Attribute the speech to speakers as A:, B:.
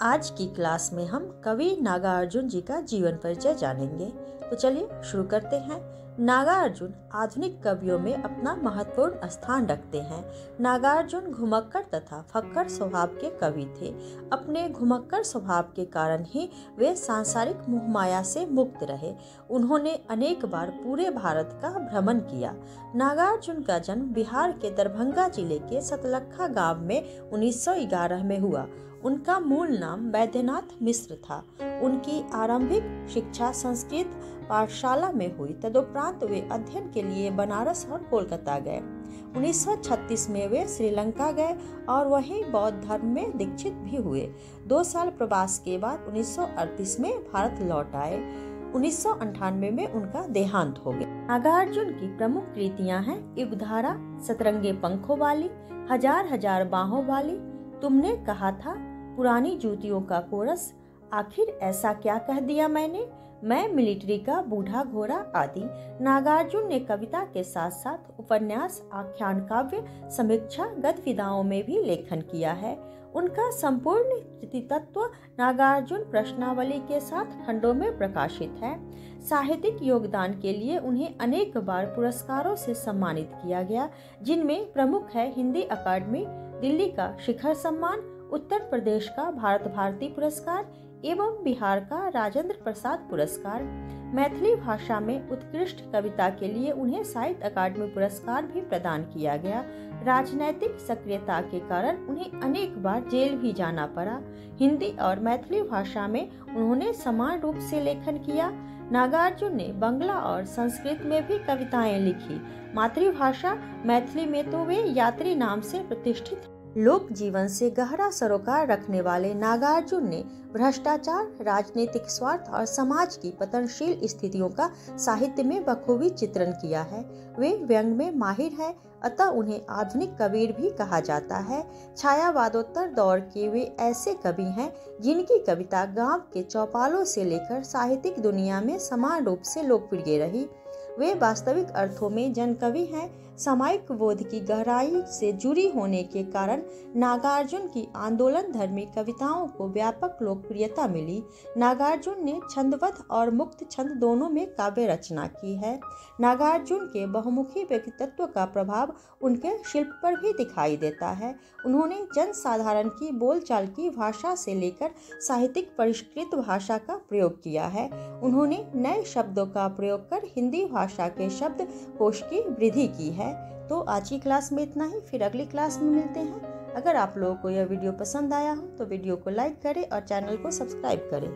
A: आज की क्लास में हम कवि नागार्जुन जी का जीवन परिचय जानेंगे। तो चलिए शुरू करते हैं। नागार्जुन आधुनिक कवियों में अपना महत्वपूर्ण स्थान रखते हैं। नागार्जुन घुमक्कड़ तथा फक्कड़ स्वभाव के कवि थे। अपने घुमक्कड़ स्वभाव के कारण ही वे सांसारिक मोहमाया से मुक्त रहे। उन्होंने अनेक बार पूरे भारत का भ्रमण किया। नागार्जुन का जन्म बिहार के दरभंगा जिले के सतलखा गांव में 1911 में हुआ। उनका मूल नाम वैद्यनाथ मिश्र था। उनकी आरंभिक शिक्षा संस्कृत पाठशाला में हुई। तदुपरांत वे अध्ययन के लिए बनारस और कोलकाता गए। 1936 में वे श्रीलंका गए और वहीं बौद्ध धर्म में दीक्षित भी हुए। 2 साल प्रवास के बाद 1938 में भारत लौट आए। 1998 में उनका देहांत हो गया। नागार्जुन की प्रमुख कृतियां हैं युगधारा, सतरंगे पंखों वाली, हजार हजार बाहों वाली, तुमने कहा था, पुरानी जूतियों का कोरस, आखिर ऐसा क्या कह दिया मैंने, मैं मिलिट्री का बूढ़ा घोड़ा आदि। नागार्जुन ने कविता के साथ साथ उपन्यास, आख्यान काव्य, समीक्षा, गद्य में भी लेखन किया है। उनका संपूर्ण कृतित्व नागार्जुन प्रश्नावली के साथ खंडों में प्रकाशित है। साहित्यिक योगदान के लिए उन्हें अनेक बार पुरस्कारों से सम्मानित किया गया, जिनमें प्रमुख है हिंदी अकादमी, दिल्ली का शिखर सम्मान, उत्तर प्रदेश का भारत भारती पुरस्कार एवं बिहार का राजेंद्र प्रसाद पुरस्कार। मैथिली भाषा में उत्कृष्ट कविता के लिए उन्हें साहित्य अकादमी पुरस्कार भी प्रदान किया गया। राजनैतिक सक्रियता के कारण उन्हें अनेक बार जेल भी जाना पड़ा। हिंदी और मैथिली भाषा में उन्होंने समान रूप से लेखन किया। नागार्जुन ने बंगला और संस्कृत में भी कविताएं लिखी। मातृभाषा मैथिली में तो वे यात्री नाम से प्रतिष्ठित। लोक जीवन से गहरा सरोकार रखने वाले नागार्जुन ने भ्रष्टाचार, राजनीतिक स्वार्थ और समाज की पतनशील स्थितियों का साहित्य में बखूबी चित्रण किया है। वे व्यंग में माहिर है, अतः उन्हें आधुनिक कबीर भी कहा जाता है। छायावादोत्तर दौर के वे ऐसे कवि हैं जिनकी कविता गांव के चौपालों से लेकर साहित्यिक दुनिया में समान रूप से लोकप्रिय रही। वे वास्तविक अर्थों में जनकवि हैं। सामायिक बोध की गहराई से जुड़ी होने के कारण नागार्जुन की आंदोलन धर्मी कविताओं को व्यापक लोकप्रियता मिली। नागार्जुन ने छंदबद्ध और मुक्त छंद दोनों में काव्य रचना की है। नागार्जुन के बहुमुखी व्यक्तित्व का प्रभाव उनके शिल्प पर भी दिखाई देता है। उन्होंने जन साधारण की बोलचाल की भाषा से लेकर साहित्यिक परिष्कृत भाषा का प्रयोग किया है। उन्होंने नए शब्दों का प्रयोग कर हिंदी भाषा के शब्द कोश की वृद्धि की है। तो आज की क्लास में इतना ही, फिर अगली क्लास में मिलते हैं। अगर आप लोगों को यह वीडियो पसंद आया हो तो वीडियो को लाइक करें और चैनल को सब्सक्राइब करें।